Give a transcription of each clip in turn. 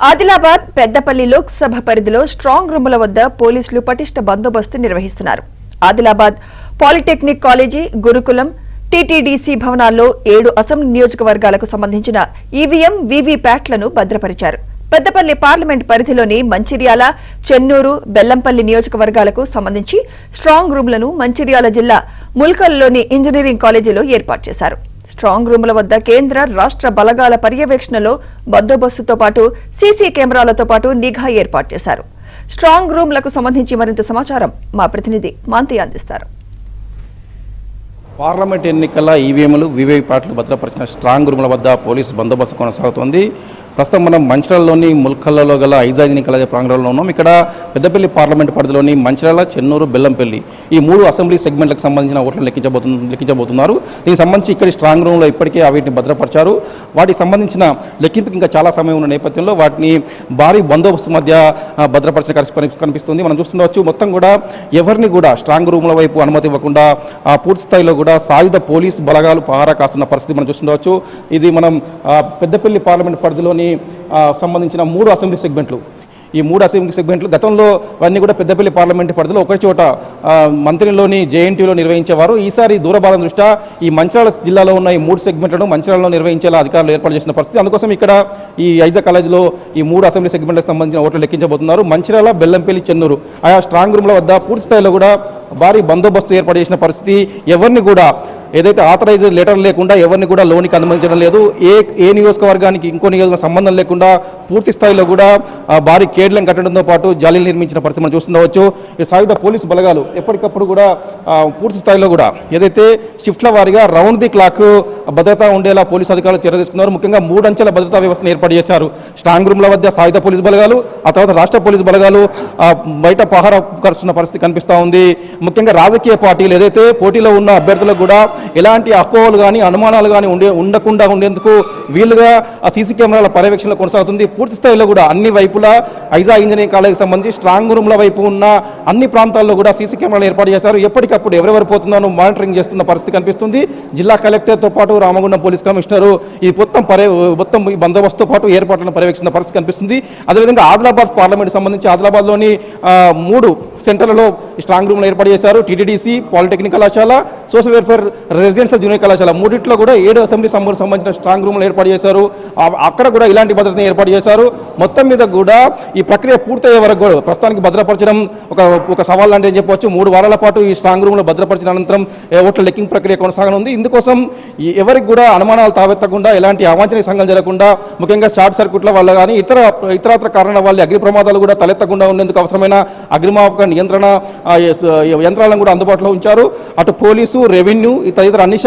ఆదిలాబాద్ పెద్దపల్లి లోక్సభ పరిధిలో స్ట్రాంగ్ రూముల వద్ద పోలీసులు పటిష్ట బందోబస్తు నిర్వహిస్తున్నారు. ఆదిలాబాద్ పాలిటెక్నిక్ కాలేజీ, గురుకులం, టీటీడీసీ భవనాల్లో 7 అసెంబ్లీ నియోజకవర్గాలకు సంబంధించిన ఈవీఎం, వీవీప్యాట్లను భద్రపరిచారు. పెద్దపల్లి పార్లమెంట్ పరిధిలోని మంచిర్యాల, చెన్నూరు, బెల్లంపల్లి నియోజకవర్గాలకు సంబంధించి స్ట్రాంగ్ రూములను మంచిర్యాల జిల్లా ముల్కల్లోని ఇంజనీరింగ్ కాలేజీలో ఏర్పాటు చేశారు. స్ట్రాంగ్ రూముల వద్ద కేంద్ర, రాష్ట్ర బలగాల పర్యవేక్షణలో బందోబస్తుతో పాటు సీసీ కెమెరాలతో పాటు నిఘా ఏర్పాటు చేశారు. స్ట్రాంగ్ రూములకు సంబంధించి మరింత సమాచారం మా ప్రతినిధి మాంతి అందిస్తారు. పార్లమెంట్ ఎన్నికల ఈవీఎంలు, వీవీప్యాట్లు భద్రపరిచిన స్ట్రాంగ్ రూముల వద్ద పోలీసు బందోబస్తు కొనసాగుతోంది. ప్రస్తుతం మనం మంచిర్యాలలోని ముల్కల్లో గల ఐజా ఇంజనీరింగ్ కాలేజీ ప్రాంగణంలో ఉన్నాం. ఇక్కడ పెద్దపల్లి పార్లమెంట్ పరిధిలోని మంచిర్యాల, చెన్నూరు, బెల్లంపల్లి ఈ 3 అసెంబ్లీ సెగ్మెంట్లకు సంబంధించిన ఓట్లను లెక్కించబోతున్నారు. దీనికి సంబంధించి ఇక్కడ స్ట్రాంగ్ రూమ్లో ఇప్పటికే వీటిని భద్రపరిచారు. వాటికి సంబంధించిన లెక్కింపుకి ఇంకా చాలా సమయం ఉన్న నేపథ్యంలో వాటిని భారీ బందోబస్తు మధ్య భద్రపరిచిన కనిపిస్తుంది. మనం చూస్తుండవచ్చు, మొత్తం కూడా ఎవరిని కూడా స్ట్రాంగ్ రూముల వైపు అనుమతి ఇవ్వకుండా పూర్తి స్థాయిలో కూడా సాయుధ పోలీస్ బలగాలు పహారా కాస్తున్న పరిస్థితి మనం చూస్తుండవచ్చు. ఇది మనం పెద్దపల్లి పార్లమెంట్ పరిధిలోని సంబంధించిన 3 అసెంబ్లీ సెగ్మెంట్లు. ఈ 3 అసెంబ్లీ సెగ్మెంట్లు గతంలో అన్నీ కూడా పెద్దపల్లి పార్లమెంట్ పరిధిలో ఒక చోట మంత్రిలోని జేఎన్టీలో నిర్వహించేవారు. ఈసారి దూరభారం దృష్ట్యా ఈ మంచిర్యాల జిల్లాలో ఉన్న ఈ 3 సెగ్మెంట్లను మంచిర్యాలలో నిర్వహించేలా అధికారులు ఏర్పాటు చేసిన పరిస్థితి. అందుకోసం ఇక్కడ ఈ ఐజా కాలేజీలో ఈ 3 అసెంబ్లీ సెగ్మెంట్లకు సంబంధించిన ఓట్లు లెక్కించబోతున్నారు. మంచిర్యాల, బెల్లంపల్లి, చెన్నూరు ఆయా స్ట్రాంగ్ రూమ్ల వద్ద పూర్తి స్థాయిలో కూడా భారీ బందోబస్తు ఏర్పాటు చేసిన పరిస్థితి. ఎవరిని కూడా ఏదైతే ఆథరైజ్డ్ లెటర్ లేకుండా ఎవరిని కూడా లోనికి అనుమతించడం లేదు. ఏ నియోజకవర్గానికి ఇంకో నియోజకవర్గం సంబంధం లేకుండా పూర్తి స్థాయిలో కూడా భారీ కేడ్లను కట్టడంతో పాటు జాలీలు నిర్మించిన పరిస్థితి మనం చూస్తుండవచ్చు. ఈ సాయుధ పోలీసు బలగాలు ఎప్పటికప్పుడు కూడా పూర్తి స్థాయిలో కూడా ఏదైతే షిఫ్ట్ల వారీగా రౌండ్ ది క్లాక్ భద్రత ఉండేలా పోలీసు అధికారులు చర్య తీసుకున్నారు. ముఖ్యంగా 3 అంచెల భద్రతా వ్యవస్థను ఏర్పాటు చేశారు. స్ట్రాంగ్ రూమ్ల వద్ద సాయుధ పోలీసు బలగాలు, ఆ తర్వాత రాష్ట్ర పోలీసు బలగాలు బయట పహారా కరుస్తున్న పరిస్థితి కనిపిస్తూ ఉంది. ముఖ్యంగా రాజకీయ పార్టీలు ఏదైతే పోటీలో ఉన్న అభ్యర్థులకు కూడా ఎలాంటి అపోహలు కానీ అనుమానాలు కానీ ఉండకుండా ఉండేందుకు వీలుగా ఆ సీసీ కెమెరాల పర్యవేక్షణ కొనసాగుతుంది. పూర్తి స్థాయిలో కూడా అన్ని వైపులా ఐజా ఇంజనీరింగ్ కాలేజీకి సంబంధించి స్ట్రాంగ్ రూమ్ల వైపు ఉన్న అన్ని ప్రాంతాల్లో కూడా సీసీ కెమెరాలు ఏర్పాటు చేశారు. ఎప్పటికప్పుడు ఎవరెవరు పోతున్నారో మానిటరింగ్ చేస్తున్న పరిస్థితి కనిపిస్తుంది. జిల్లా కలెక్టర్తో పాటు రామగుండం పోలీస్ కమిషనరు ఈ మొత్తం ఈ బందోబస్తుతో పాటు ఏర్పాట్లను పర్యవేక్షిస్తున్న పరిస్థితి కనిపిస్తుంది. అదేవిధంగా ఆదిలాబాద్ పార్లమెంట్ సంబంధించి ఆదిలాబాద్లోని 3 సెంటర్లలో స్ట్రాంగ్ రూమ్లు ఏర్పాటు చేశారు. టీటీడీసీ, పాలిటెక్నిక్ కళాశాల, సోషల్ వెల్ఫేర్ రెసిడెన్షియల్ జూనియర్ కళాశాల 3 కూడా 7 అసెంబ్లీ సంబంధించిన స్ట్రాంగ్ రూమ్లు ఏర్పాటు చేశారు. అక్కడ కూడా ఇలాంటి భద్రతను ఏర్పాటు చేశారు. మొత్తం మీద కూడా ఈ ప్రక్రియ పూర్తయ్యే వరకు కూడా ప్రస్తుతానికి భద్రపరచడం ఒక సవాల్ అంటే చెప్పవచ్చు. 3 వారాల పాటు ఈ స్ట్రాంగ్ రూమ్లో భద్రపరిచిన అనంతరం ఓట్ల లెక్కింగ్ ప్రక్రియ కొనసాగనుంది. ఇందుకోసం ఎవరికి కూడా అనుమానాలు తావెత్తకుండా, ఎలాంటి అవాంఛనీయ సంఘటనలు జరగకుండా, ముఖ్యంగా షార్ట్ సర్క్యూట్ల వల్ల కానీ ఇతరత్ర కారణాల వల్ల అగ్ని ప్రమాదాలు కూడా తలెత్తకుండా ఉండేందుకు అవసరమైన అగ్నిమాపక నియంత్రణ యంత్రాలను కూడా అందుబాటులో ఉంచారు. అటు పోలీసు, రెవెన్యూ తదితర అన్ని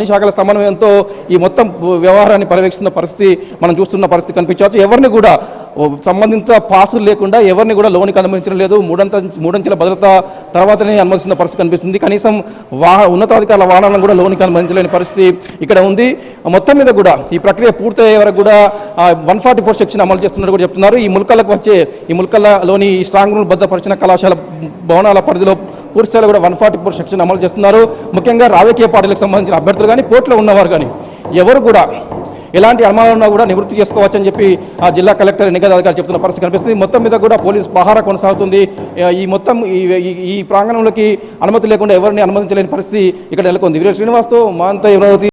శాఖల సమన్వయంతో ఈ మొత్తం వ్యవహారాన్ని పర్యవేక్షిస్తున్న పరిస్థితి మనం చూస్తున్న పరిస్థితి కనిపించవచ్చు. ఎవరిని కూడా సంబంధిత పాసులు లేకుండా ఎవరిని కూడా లోనికి అనుమతించడం లేదు. 3 అంచెల భద్రత తర్వాతనే అనుమతిస్తున్న పరిస్థితి కనిపిస్తుంది. కనీసం ఉన్నతాధికారుల వాహనాలను కూడా లోనికి అనుమతించలేని పరిస్థితి ఇక్కడ ఉంది. మొత్తం మీద కూడా ఈ ప్రక్రియ పూర్తయ్యే వరకు కూడా 144 సెక్షన్ అమలు చేస్తున్నట్టు కూడా చెప్తున్నారు. ఈ ముల్కల్లోని స్ట్రాంగ్ రూమ్ భద్రపరిచిన కళాశాల భవనాల పరిధిలో పూర్తిస్థాయిలో కూడా 144 సెక్షన్ అమలు చేస్తున్నారు. ముఖ్యంగా రాజకీయ పార్టీలకు సంబంధించిన అభ్యర్థులు కానీ, పోటీలో ఉన్నవారు కానీ ఎవరు కూడా ఎలాంటి అనుమానాలు ఉన్నా కూడా నివృత్తి చేసుకోవచ్చని చెప్పి ఆ జిల్లా కలెక్టర్, ఎన్నికల అధికారులు చెప్తున్న పరిస్థితి కనిపిస్తుంది. మొత్తం మీద కూడా పోలీస్ పహారా కొనసాగుతుంది. ఈ ప్రాంగణంలోకి అనుమతి లేకుండా ఎవరిని అనుమతించలేని పరిస్థితి ఇక్కడ నెలకొంది. వీర శ్రీనివాస్తో మాంత